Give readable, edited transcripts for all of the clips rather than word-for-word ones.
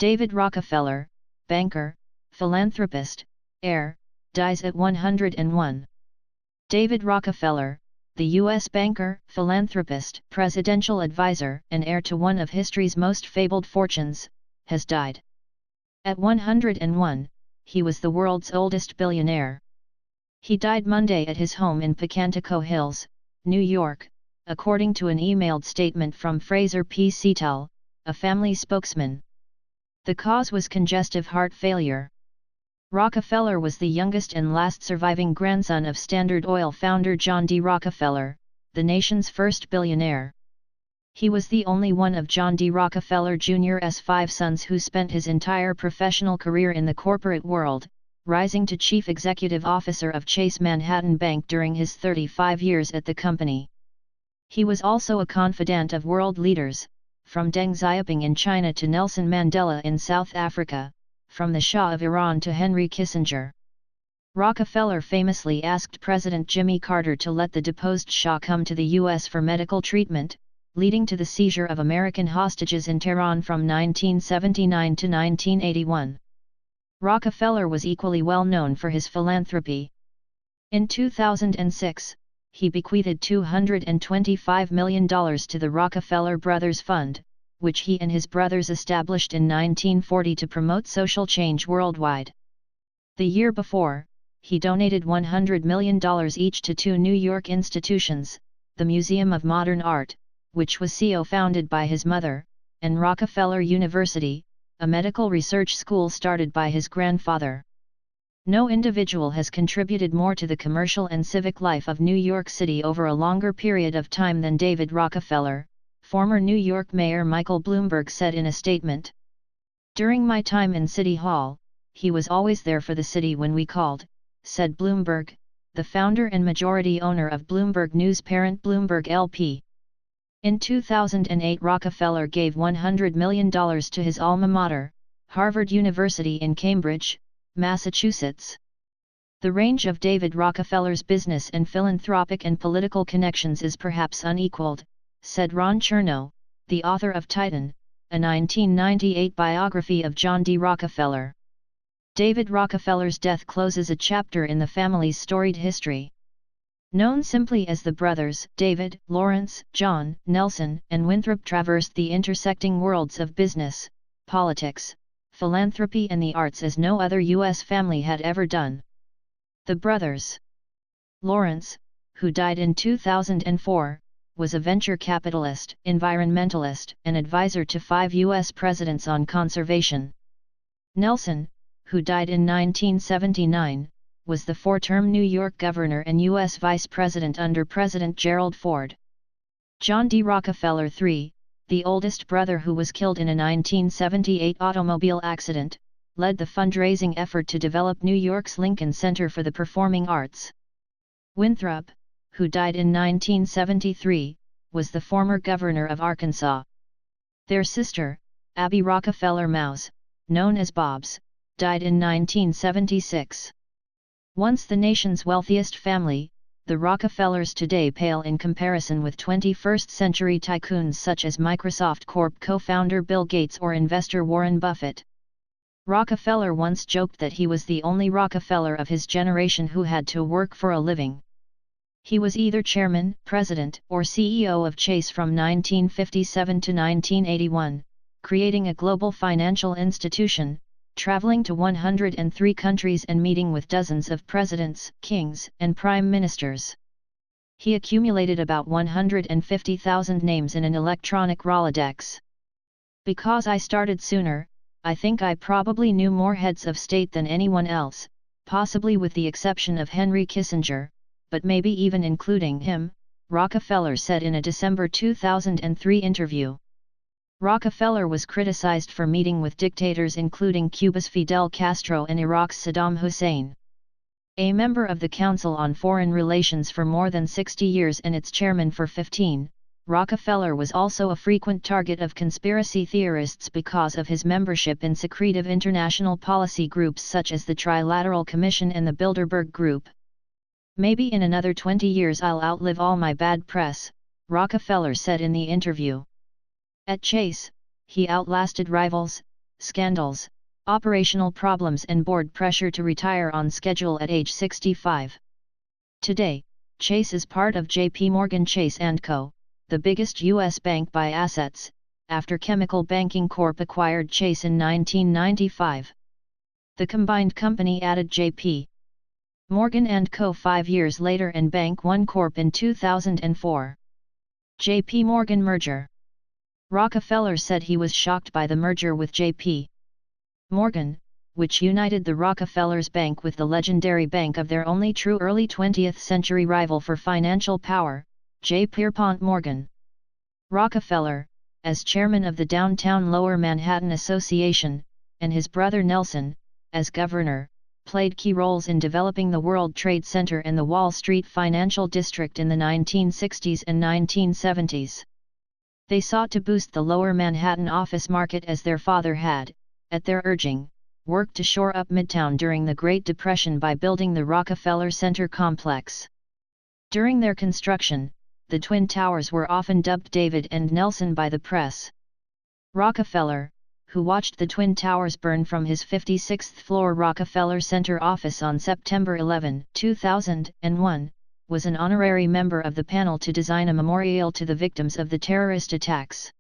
David Rockefeller, banker, philanthropist, heir, dies at 101. David Rockefeller, the U.S. banker, philanthropist, presidential advisor, and heir to one of history's most fabled fortunes, has died. At 101, he was the world's oldest billionaire. He died Monday at his home in Pocantico Hills, New York, according to an emailed statement from Fraser P. Seatel, a family spokesman. The cause was congestive heart failure. Rockefeller was the youngest and last surviving grandson of Standard Oil founder John D. Rockefeller, the nation's first billionaire. He was the only one of John D. Rockefeller Jr.'s 5 sons who spent his entire professional career in the corporate world, rising to chief executive officer of Chase Manhattan Bank during his 35 years at the company. He was also a confidant of world leaders, from Deng Xiaoping in China to Nelson Mandela in South Africa, from the Shah of Iran to Henry Kissinger. Rockefeller famously asked President Jimmy Carter to let the deposed Shah come to the U.S. for medical treatment, leading to the seizure of American hostages in Tehran from 1979 to 1981. Rockefeller was equally well known for his philanthropy. In 2006, he bequeathed $225 million to the Rockefeller Brothers Fund, which he and his brothers established in 1940 to promote social change worldwide. The year before, he donated $100 million each to 2 New York institutions, the Museum of Modern Art, which was founded by his mother, and Rockefeller University, a medical research school started by his grandfather. No individual has contributed more to the commercial and civic life of New York City over a longer period of time than David Rockefeller, former New York Mayor Michael Bloomberg said in a statement. "During my time in City Hall, he was always there for the city when we called," said Bloomberg, the founder and majority owner of Bloomberg News parent Bloomberg LP. In 2008, Rockefeller gave $100 million to his alma mater, Harvard University in Cambridge, Massachusetts. The range of David Rockefeller's business and philanthropic and political connections is perhaps unequaled, said Ron Chernow, the author of Titan, a 1998 biography of John D. Rockefeller. David Rockefeller's death closes a chapter in the family's storied history. Known simply as the brothers, David, Lawrence, John, Nelson, and Winthrop traversed the intersecting worlds of business, politics, philanthropy and the arts as no other U.S. family had ever done. The brothers. Lawrence, who died in 2004, was a venture capitalist, environmentalist, and advisor to 5 U.S. presidents on conservation. Nelson, who died in 1979, was the 4-term New York governor and U.S. vice president under President Gerald Ford. John D. Rockefeller III, the oldest brother who was killed in a 1978 automobile accident, led the fundraising effort to develop New York's Lincoln Center for the Performing Arts. Winthrop, who died in 1973, was the former governor of Arkansas. Their sister, Abby Rockefeller Mouse, known as Bobs, died in 1976. Once the nation's wealthiest family, the Rockefellers today pale in comparison with 21st-century tycoons such as Microsoft Corp co-founder Bill Gates or investor Warren Buffett. Rockefeller once joked that he was the only Rockefeller of his generation who had to work for a living. He was either chairman, president, or CEO of Chase from 1957 to 1981, creating a global financial institution, traveling to 103 countries and meeting with dozens of presidents, kings, and prime ministers. He accumulated about 150,000 names in an electronic Rolodex. "Because I started sooner, I think I probably knew more heads of state than anyone else, possibly with the exception of Henry Kissinger, but maybe even including him," Rockefeller said in a December 2003 interview. Rockefeller was criticized for meeting with dictators including Cuba's Fidel Castro and Iraq's Saddam Hussein. A member of the Council on Foreign Relations for more than 60 years and its chairman for 15, Rockefeller was also a frequent target of conspiracy theorists because of his membership in secretive international policy groups such as the Trilateral Commission and the Bilderberg Group. "Maybe in another 20 years I'll outlive all my bad press," Rockefeller said in the interview. At Chase, he outlasted rivals, scandals, operational problems and board pressure to retire on schedule at age 65. Today, Chase is part of J.P. Morgan Chase & Co., the biggest U.S. bank by assets, after Chemical Banking Corp. Acquired Chase in 1995. The combined company added J.P. Morgan & Co. 5 years later and Bank One Corp. In 2004. J.P. Morgan merger. Rockefeller said he was shocked by the merger with J.P. Morgan, which united the Rockefellers' bank with the legendary bank of their only true early 20th century rival for financial power, J. Pierpont Morgan. Rockefeller, as chairman of the Downtown Lower Manhattan Association, and his brother Nelson, as governor, played key roles in developing the World Trade Center and the Wall Street financial district in the 1960s and 1970s. They sought to boost the Lower Manhattan office market as their father had, at their urging, worked to shore up Midtown during the Great Depression by building the Rockefeller Center complex. During their construction, the Twin Towers were often dubbed David and Nelson by the press. Rockefeller, who watched the Twin Towers burn from his 56th floor Rockefeller Center office on September 11, 2001, was an honorary member of the panel to design a memorial to the victims of the terrorist attacks.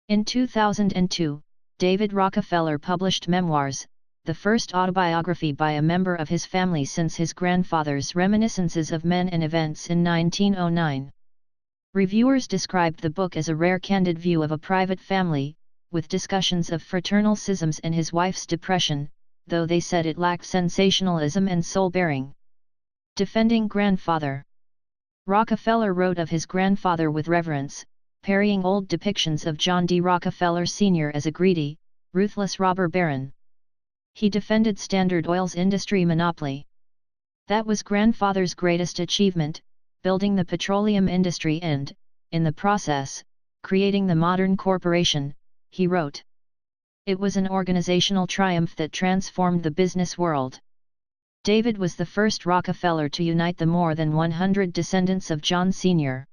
In 2002, David Rockefeller published Memoirs, the first autobiography by a member of his family since his grandfather's Reminiscences of Men and Events in 1909. Reviewers described the book as a rare candid view of a private family, with discussions of fraternal schisms and his wife's depression, though they said it lacked sensationalism and soul-bearing. Defending grandfather. Rockefeller wrote of his grandfather with reverence, parrying old depictions of John D. Rockefeller Sr. as a greedy, ruthless robber baron. He defended Standard Oil's industry monopoly. That was grandfather's greatest achievement, building the petroleum industry and, in the process, creating the modern corporation, he wrote. It was an organizational triumph that transformed the business world. David was the first Rockefeller to unite the more than 100 descendants of John Sr.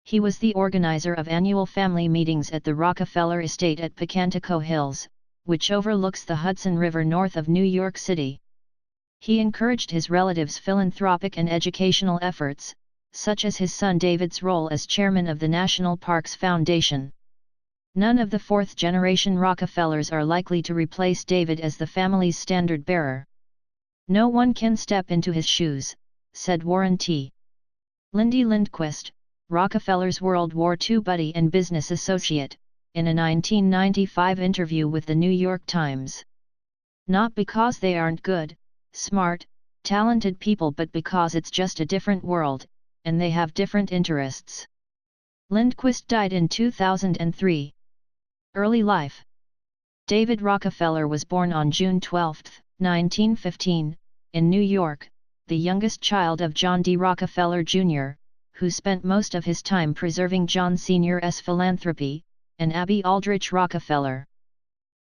He was the organizer of annual family meetings at the Rockefeller estate at Pocantico Hills, which overlooks the Hudson River north of New York City. He encouraged his relatives' philanthropic and educational efforts, such as his son David's role as chairman of the National Parks Foundation. None of the fourth-generation Rockefellers are likely to replace David as the family's standard-bearer. No one can step into his shoes, said Warren T. Lindy Lindquist, Rockefeller's World War II buddy and business associate, in a 1995 interview with the New York Times. Not because they aren't good, smart, talented people, but because it's just a different world, and they have different interests. Lindquist died in 2003. Early life. David Rockefeller was born on June 12, 1915, in New York, the youngest child of John D. Rockefeller Jr., who spent most of his time preserving John Sr.'s philanthropy, and Abby Aldrich Rockefeller.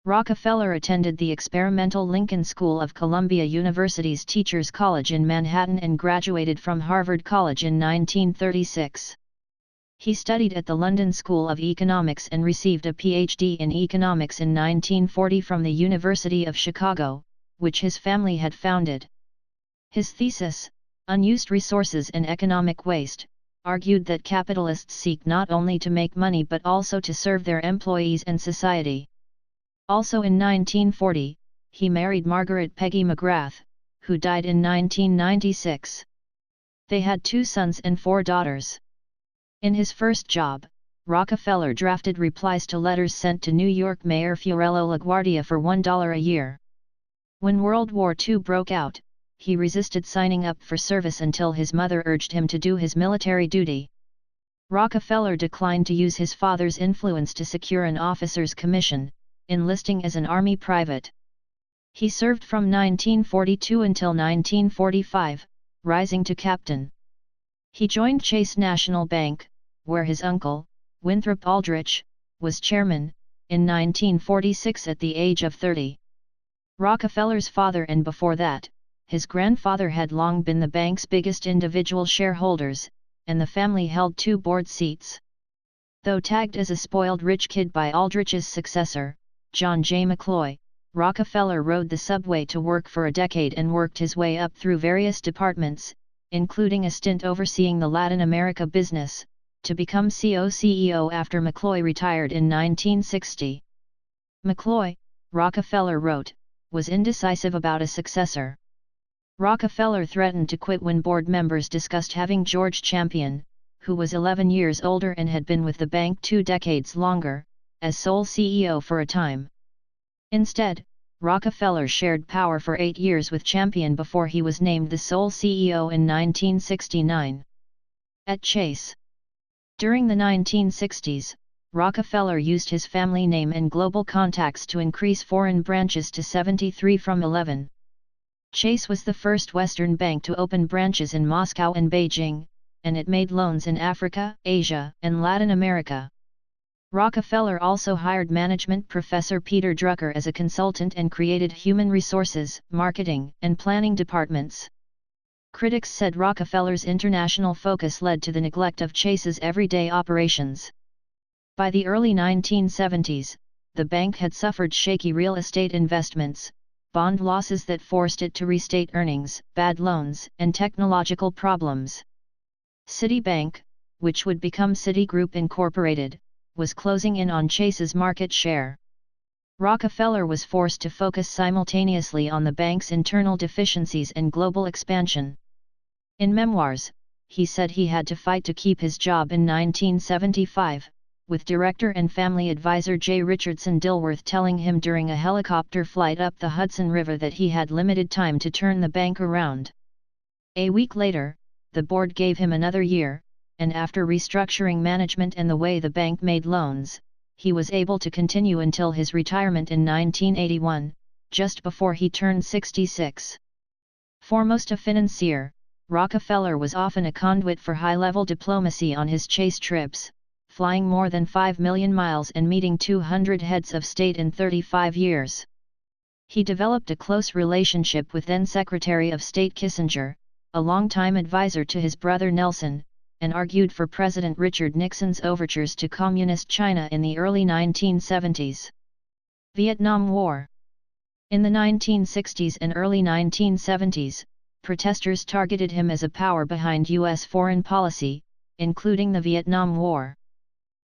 Rockefeller attended the experimental Lincoln School of Columbia University's Teachers College in Manhattan and graduated from Harvard College in 1936. He studied at the London School of Economics and received a Ph.D. in economics in 1940 from the University of Chicago, which his family had founded. His thesis, Unused Resources and Economic Waste, argued that capitalists seek not only to make money but also to serve their employees and society. Also in 1940, he married Margaret Peggy McGrath, who died in 1996. They had 2 sons and 4 daughters. In his first job, Rockefeller drafted replies to letters sent to New York Mayor Fiorello LaGuardia for $1 a year. When World War II broke out, he resisted signing up for service until his mother urged him to do his military duty. Rockefeller declined to use his father's influence to secure an officer's commission, enlisting as an Army private. He served from 1942 until 1945, rising to captain. He joined Chase National Bank, where his uncle, Winthrop Aldrich, was chairman, in 1946 at the age of 30. Rockefeller's father and before that, his grandfather had long been the bank's biggest individual shareholders, and the family held 2 board seats. Though tagged as a spoiled rich kid by Aldrich's successor, John J. McCloy, Rockefeller rode the subway to work for a decade and worked his way up through various departments, including a stint overseeing the Latin America business, to become CEO after McCloy retired in 1960. McCloy, Rockefeller wrote, was indecisive about a successor. Rockefeller threatened to quit when board members discussed having George Champion, who was 11 years older and had been with the bank 2 decades longer, as sole CEO for a time. Instead, Rockefeller shared power for 8 years with Champion before he was named the sole CEO in 1969. At Chase. During the 1960s, Rockefeller used his family name and global contacts to increase foreign branches to 73 from 11. Chase was the first Western bank to open branches in Moscow and Beijing, and it made loans in Africa, Asia, and Latin America. Rockefeller also hired management professor Peter Drucker as a consultant and created human resources, marketing, and planning departments. Critics said Rockefeller's international focus led to the neglect of Chase's everyday operations. By the early 1970s, the bank had suffered shaky real estate investments, bond losses that forced it to restate earnings, bad loans, and technological problems. Citibank, which would become Citigroup Incorporated, was closing in on Chase's market share. Rockefeller was forced to focus simultaneously on the bank's internal deficiencies and global expansion. In memoirs, he said he had to fight to keep his job in 1975, with director and family advisor J. Richardson Dilworth telling him during a helicopter flight up the Hudson River that he had limited time to turn the bank around. A week later, the board gave him another year, and after restructuring management and the way the bank made loans, he was able to continue until his retirement in 1981, just before he turned 66. Foremost a financier, Rockefeller was often a conduit for high-level diplomacy on his Chase trips, flying more than 5 million miles and meeting 200 heads of state in 35 years. He developed a close relationship with then-Secretary of State Kissinger, a longtime advisor to his brother Nelson, and argued for President Richard Nixon's overtures to Communist China in the early 1970s. Vietnam War. In the 1960s and early 1970s, protesters targeted him as a power behind U.S. foreign policy, including the Vietnam War.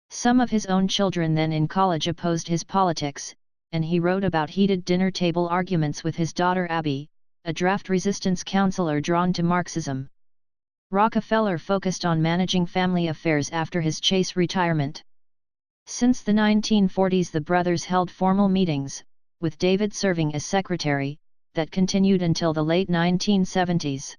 Some of his own children then in college opposed his politics, and he wrote about heated dinner table arguments with his daughter Abby, a draft resistance counselor drawn to Marxism. Rockefeller focused on managing family affairs after his Chase retirement. Since the 1940s the brothers held formal meetings, with David serving as secretary, that continued until the late 1970s.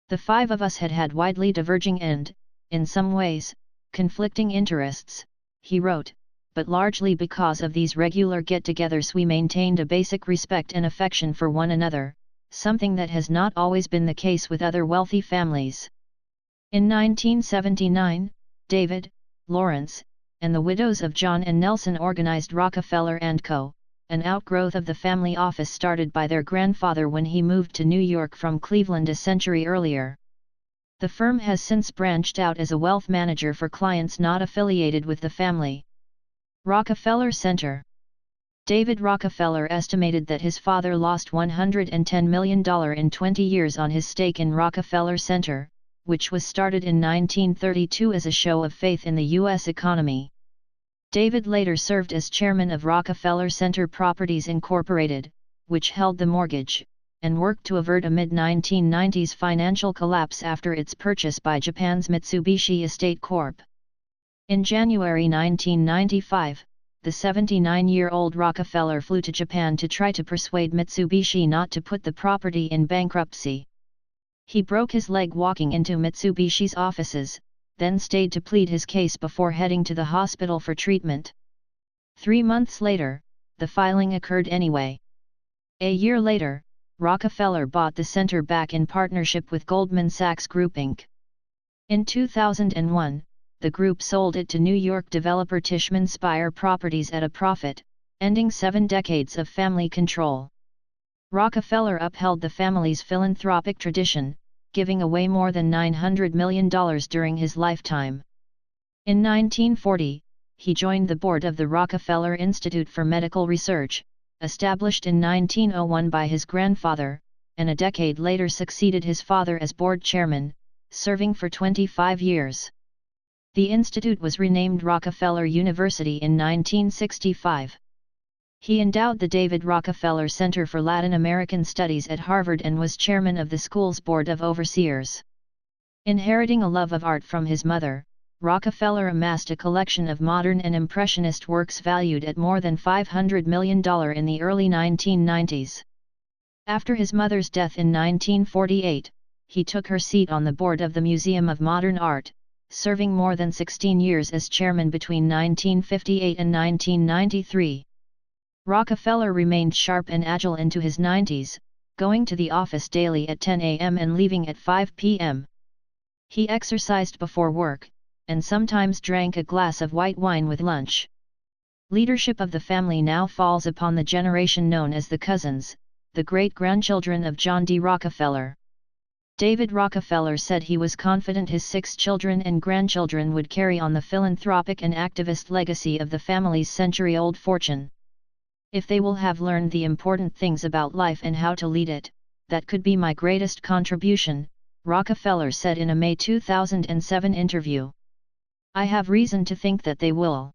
The five of us had widely diverging and, in some ways, conflicting interests, he wrote, but largely because of these regular get-togethers we maintained a basic respect and affection for one another, something that has not always been the case with other wealthy families. In 1979, David, Lawrence, and the widows of John and Nelson organized Rockefeller & Co., an outgrowth of the family office started by their grandfather when he moved to New York from Cleveland a century earlier. The firm has since branched out as a wealth manager for clients not affiliated with the family. Rockefeller Center. David Rockefeller estimated that his father lost $110 million in 20 years on his stake in Rockefeller Center, which was started in 1932 as a show of faith in the U.S. economy. David later served as chairman of Rockefeller Center Properties Incorporated, which held the mortgage, and worked to avert a mid-1990s financial collapse after its purchase by Japan's Mitsubishi Estate Corp. In January 1995, the 79-year-old Rockefeller flew to Japan to try to persuade Mitsubishi not to put the property in bankruptcy. He broke his leg walking into Mitsubishi's offices, then stayed to plead his case before heading to the hospital for treatment. 3 months later, the filing occurred anyway. A year later, Rockefeller bought the center back in partnership with Goldman Sachs Group Inc. In 2001, the group sold it to New York developer Tishman Speyer Properties at a profit, ending 7 decades of family control. Rockefeller upheld the family's philanthropic tradition, giving away more than $900 million during his lifetime. In 1940, he joined the board of the Rockefeller Institute for Medical Research, established in 1901 by his grandfather, and a decade later succeeded his father as board chairman, serving for 25 years. The institute was renamed Rockefeller University in 1965. He endowed the David Rockefeller Center for Latin American Studies at Harvard and was chairman of the school's board of overseers. Inheriting a love of art from his mother, Rockefeller amassed a collection of modern and impressionist works valued at more than $500 million in the early 1990s. After his mother's death in 1948, he took her seat on the board of the Museum of Modern Art, serving more than 16 years as chairman between 1958 and 1993. Rockefeller remained sharp and agile into his 90s, going to the office daily at 10 a.m. and leaving at 5 p.m. He exercised before work, and sometimes drank a glass of white wine with lunch. Leadership of the family now falls upon the generation known as the cousins, the great-grandchildren of John D. Rockefeller. David Rockefeller said he was confident his 6 children and grandchildren would carry on the philanthropic and activist legacy of the family's century-old fortune. If they will have learned the important things about life and how to lead it, that could be my greatest contribution, Rockefeller said in a May 2007 interview. I have reason to think that they will.